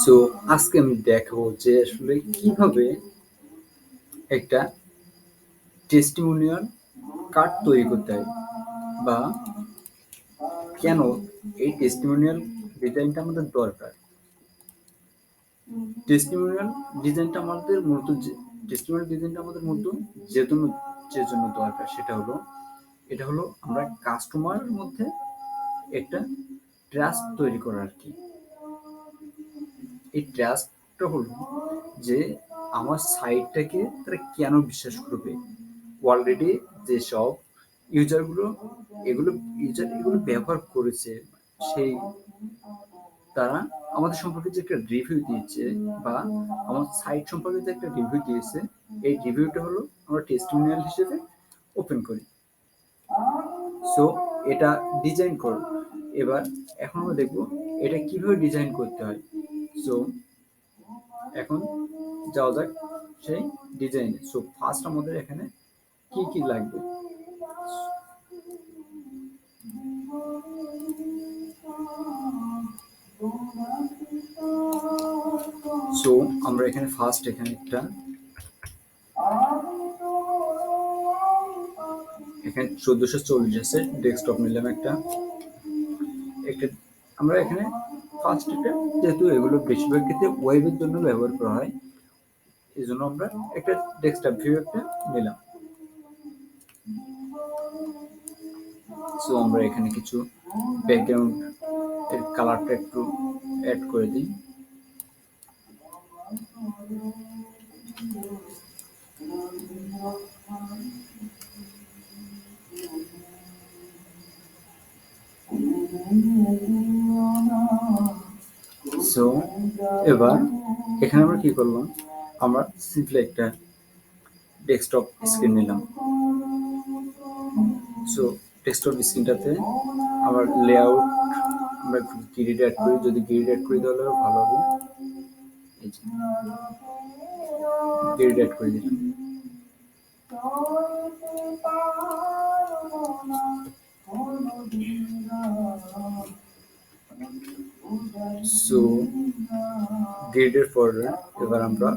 So আজকে আমি দেখাবো যে আসলে কিভাবে একটা টেস্টিমোনিয়াল কার্ড তৈরি করতে হয় বা কেন এই টেস্টিমোনিয়াল ডিজাইনটা আমাদের দরকার। টেস্টিমোনিয়াল ডিজাইনটা আমাদের মূলত টেস্টিমোনিয়াল ডিজাইনটা আমাদের মূলত যে জন্য দরকার সেটা হলো এটা হলো আমরা কাস্টমারের মধ্যে একটা ট্রাস্ট তৈরি করা আর কি। এই ট্রাস্টটা হলো যে আমার সাইটটাকে তারা কেন বিশ্বাস করবে। অলরেডি যেসব ইউজারগুলো এগুলো ব্যবহার করেছে সেই তারা আমাদের সম্পর্কে যে একটা রিভিউ দিয়েছে বা আমার সাইট সম্পর্কে যে একটা রিভিউ দিয়েছে এই রিভিউটা হলো আমরা টেস্টিমোনিয়াল হিসেবে ওপেন করি। সো এটা ডিজাইন করো। এবার এখন আমরা দেখবো এটা কিভাবে ডিজাইন করতে হয়। সো এখন যাওয়া যাক সেই ডিজাইনে। সো ফার্স্ট আমাদের এখানে কি কি লাগবে। সো আমরা এখানে ফার্স্ট এখানে একটা এখানে 1440 আছে ডেস্কটপ নিলাম একটা একটা আমরা এখানে ফার্স্ট এটা যেহেতু এগুলো বেশিরভাগ ক্ষেত্রে ওয়েবের জন্য ব্যবহার করা হয় এই জন্য আমরা একটা ডেস্কটপ ভিউ একটা নিলাম। সো আমরা এখানে কিছু ব্যাকগ্রাউন্ড এর কালারটা একটু অ্যাড করে দিই। সো এবার এখানে আমরা কি করলাম আমরা সিম্পলি একটা ডেস্কটপ স্ক্রিন নিলাম। সো ডেস্কটপ স্ক্রিনটাতে আমার লেআউট আমরা গ্রিড অ্যাড করি, যদি গ্রিড অ্যাড করি তাহলে ভালো হবে। এই যে গ্রিড অ্যাড করে দিলাম। সো গ্রিডের পরে এবার আমরা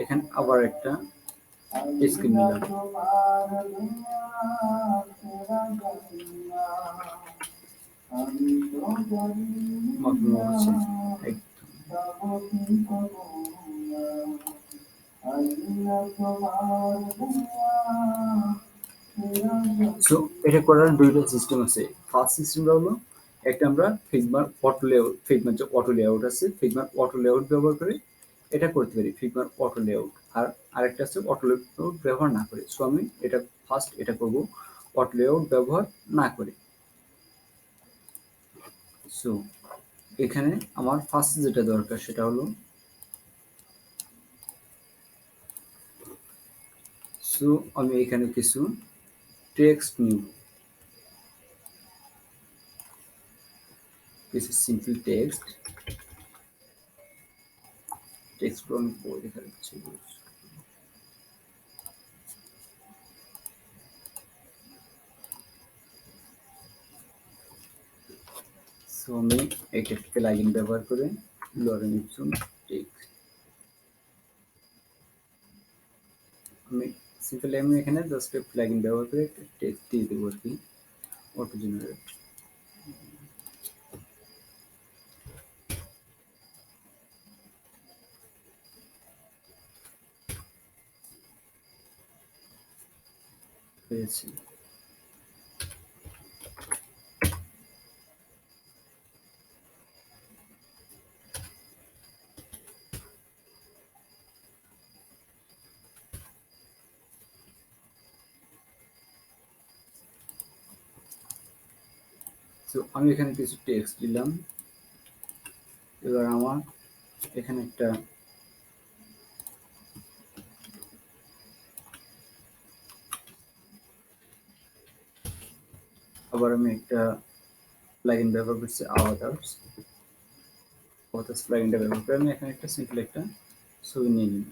এখানে আবার একটা স্ক্রিন নিলাম। মাপনো হচ্ছে সো এটা করার দুইটা সিস্টেম আছে। ফার্স্ট সিস্টেমটা হলো একটা আমরা ফিগমার অটো লেআউট, ফিগমার যে অটো লেআউট আছে ফিগমার অটো লেআউট ব্যবহার করে এটা করতে পারি, ফিগমার অটো লেআউট। আর আরেকটা আছে অটো লেআউট ব্যবহার না করে। সো আমি এটা ফার্স্ট এটা করব অটো লেআউট ব্যবহার না করে। সো এখানে আমার ফার্স্ট যেটা দরকার সেটা হলো সো আমি এখানে কিছু টেক্সট নিব, কিছু সিম্পল টেক্সট আমি পরে দেখা যাচ্ছে। সো আমি একটা প্লাগইন ব্যবহার করে লরেন ইপসন টেক্সট আমি এখানে জাস্ট প্লাগইন ব্যবহার করে টেক্সট দিয়ে দেবো আর কি, অটো জেনারেট। পেয়েছি। তো আমি এখানে কিছু টেক্সট দিলাম। এবার আমার এখানে একটা আবার আমি একটা প্লাগইন ব্যবহার করছি আভাটারস প্লাগইনটা ব্যবহার করে আমি এখানে একটা সিম্পল একটা ছবি নিয়ে নিই।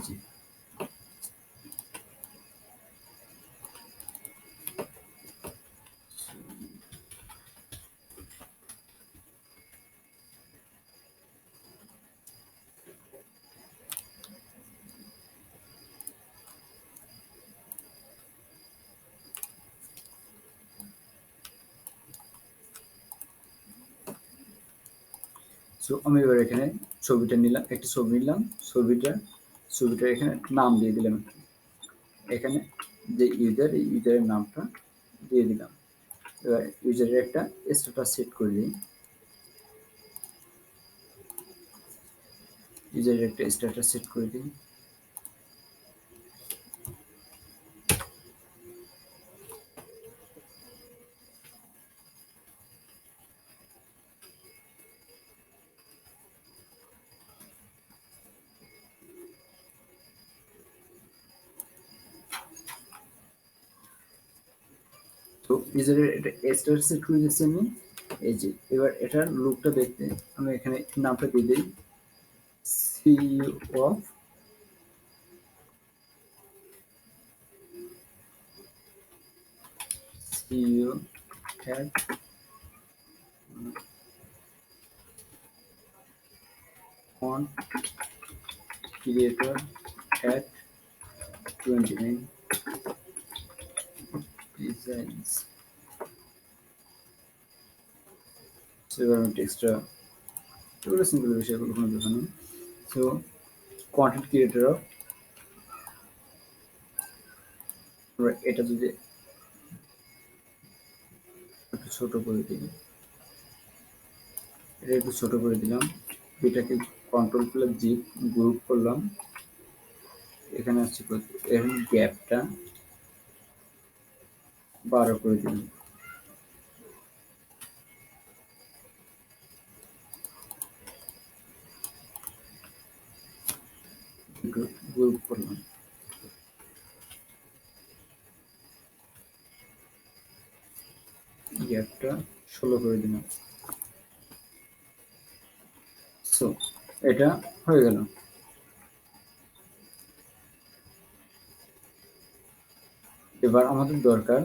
জি। সো আমি এবার এখানে ছবিটা নিলাম, একটি ছবি নিলাম, ছবিটার এখানে নাম দিয়ে দিলাম। এখানে যে ইউজার, এই ইউজারের নামটা দিয়ে দিলাম। এবার ইউজারের একটা স্ট্যাটাস সেট করে দিই। ইউজারের একটা স্ট্যাটাস সেট করে দিই। তো ইউজারের এটা স্ট্যাটাস সেট করে দিচ্ছি আমি। এই যে এবার এটার লুকটা দেখতে আমি এখানে নামটা দিয়ে দিই, CEO of CEO at font creator at 29 designs. এবার আমি টেক্সটটা, এগুলো সিম্পল বিষয়গুলো কোনো ব্যাপার না। সো কন্টেন্ট ক্রিয়েটর অফ, এটা যদি একটু ছোট করে দিই, এটা একটু ছোট করে দিলাম। এটাকে কন্ট্রোল প্লাস জি গ্রুপ করলাম। এখানে আসছে এখানে গ্যাপটা 12 করে দিলাম। গ্রুপ করলাম, গ্যাপটা 16 করে দিলাম। সো এটা হয়ে গেল। এবার আমাদের দরকার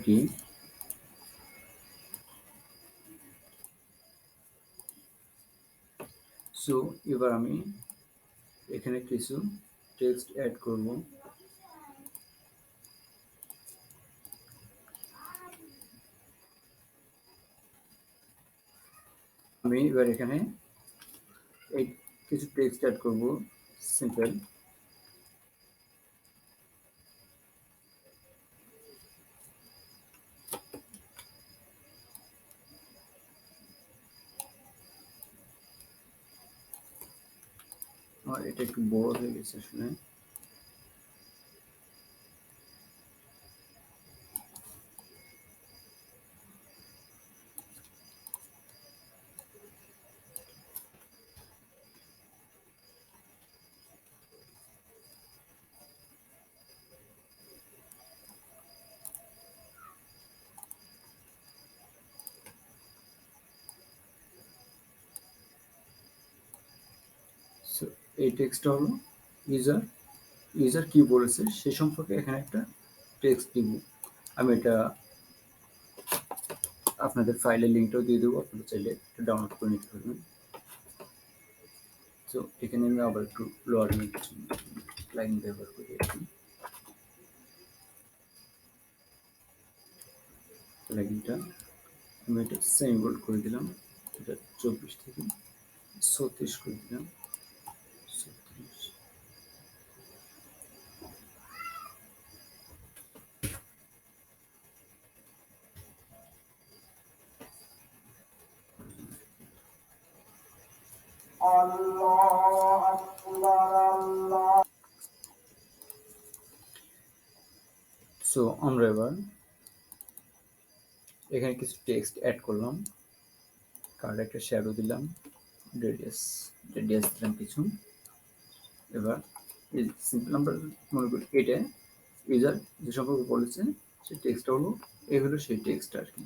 কি, সো এবার আমি এখানে কিছু টেক্সট অ্যাড করব। আমি এবার এখানে এই কিছু টেক্সট অ্যাড করব, সিম্পল। আমার এটা একটু বড় হয়ে গেছে আসলে। সো এই টেক্সটটা হলো ইউজার, ইউজার কি বলেছে সে সম্পর্কে এখানে একটা টেক্সট দিব। আমি এটা আপনাদের ফাইলের লিঙ্কটাও দিয়ে দেবো, আপনারা চাইলে এটা ডাউনলোড করে নিতে পারবেন। তো এখানে আমি আবার একটু লোয়ার কিছু লাইন ব্যবহার করি আর কি। লাইনটা আমি এটা সেমিবোল্ড করে দিলাম, এটা 24 থেকে 36 করে দিলাম, 36। সো আমরা এবার এখানে কিছু টেক্সট অ্যাড করলাম, কার্ড একটা শ্যাডো দিলাম, রেডিয়াস রেডিয়াস দিলাম কিছু। এবার এই সিম্পল আমরা মনে করি এটা ইউজার যে সম্পর্কে বলেছে সেই টেক্সটটা হলো, এই হলো সেই টেক্সট আর কি।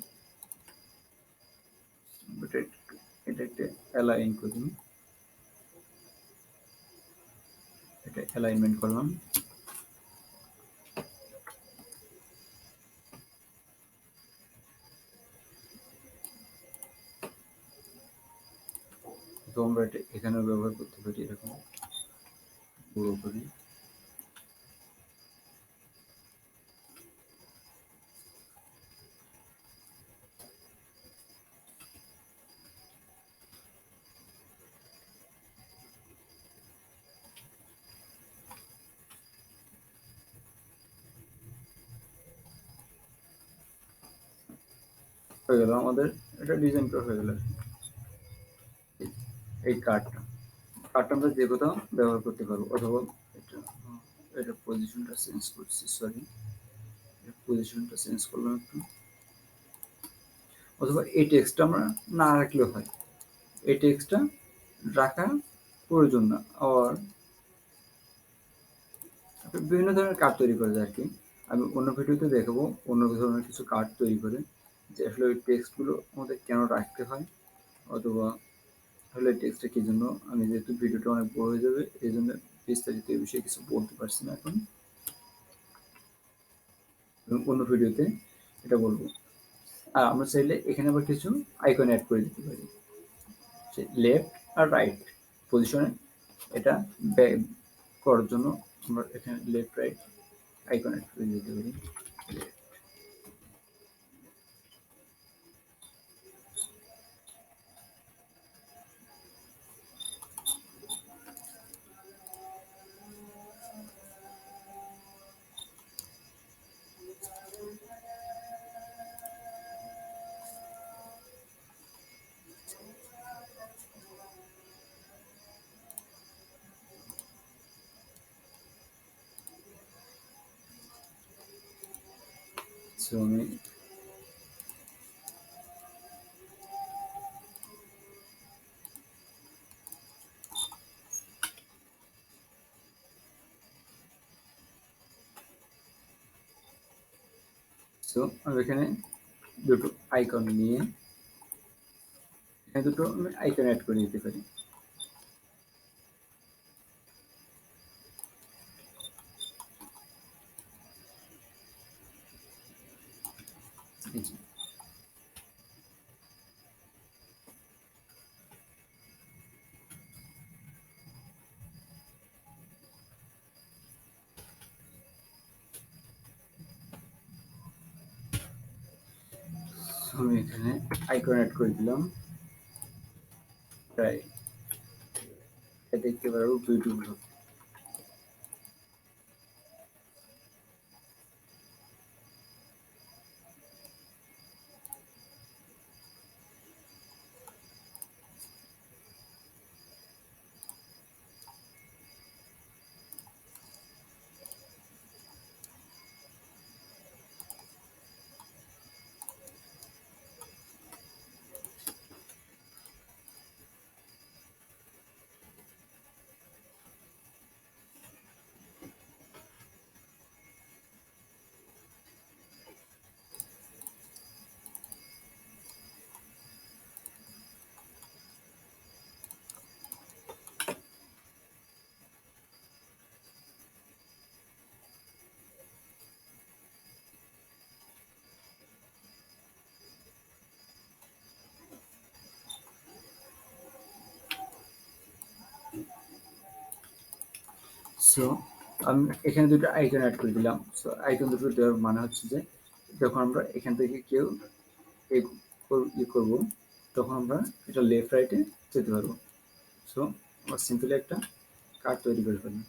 এটা একটা অ্যালাইন করি, এটা অ্যালাইনমেন্ট করলাম। তো আমরা এটা এখানেও ব্যবহার করতে পারি, এরকম পুরো করি। হয়ে গেল আমাদের, এটা ডিজাইন করা হয়ে গেল। এই কার্ডটা কার্ডটা আমরা যে কোথাও ব্যবহার করতে পারবো, অথবা এটা এটা পজিশনটা চেঞ্জ করছি, সরি পজিশনটা চেঞ্জ করলাম একটু। অথবা এই টেক্সটটা আমরা না রাখলেও হয়, এই টেক্সটটা রাখা প্রয়োজন না। আর বিভিন্ন ধরনের কার্ড তৈরি করা যায় আর কি। আমি অন্য ভিডিওতে দেখাবো অন্য ধরনের কিছু কার্ড তৈরি করে, যে আসলে ওই টেক্সটগুলো আমাদের কেন রাখতে হয়, অথবা আসলে টেক্সটটা কী জন্য। আমি যেহেতু ভিডিওটা অনেক বড় হয়ে যাবে, এই জন্য বিস্তারিত এই বিষয়ে কিছু বলতে পারছি না এখন, অন্য ভিডিওতে এটা বলবো। আর আমরা চাইলে এখানে আবার কিছু আইকন অ্যাড করে দিতে পারি, যে লেফট আর রাইট পজিশনে এটা করার জন্য আমরা এখানে লেফট রাইট আইকন অ্যাড করে দিতে পারি। সো আমি আমি এখানে দুটো আইকন নিয়ে এখানে দুটো আমি আইকন অ্যাড করে দিতে পারি। এই যে, আমি এখানে আইকন অ্যাড করে দিলাম, প্রায় দেখতে পারবো বিউটিফুল। সো আমি এখানে দুটো আইকন অ্যাড করে দিলাম। সো আইকন দুটো দেওয়ার মানে হচ্ছে যে যখন আমরা এখান থেকে কেউ করবো, তখন আমরা এটা লেফট রাইটে যেতে পারবো। সো আমরা সিম্পলি একটা কার্ড তৈরি করে ফেললাম।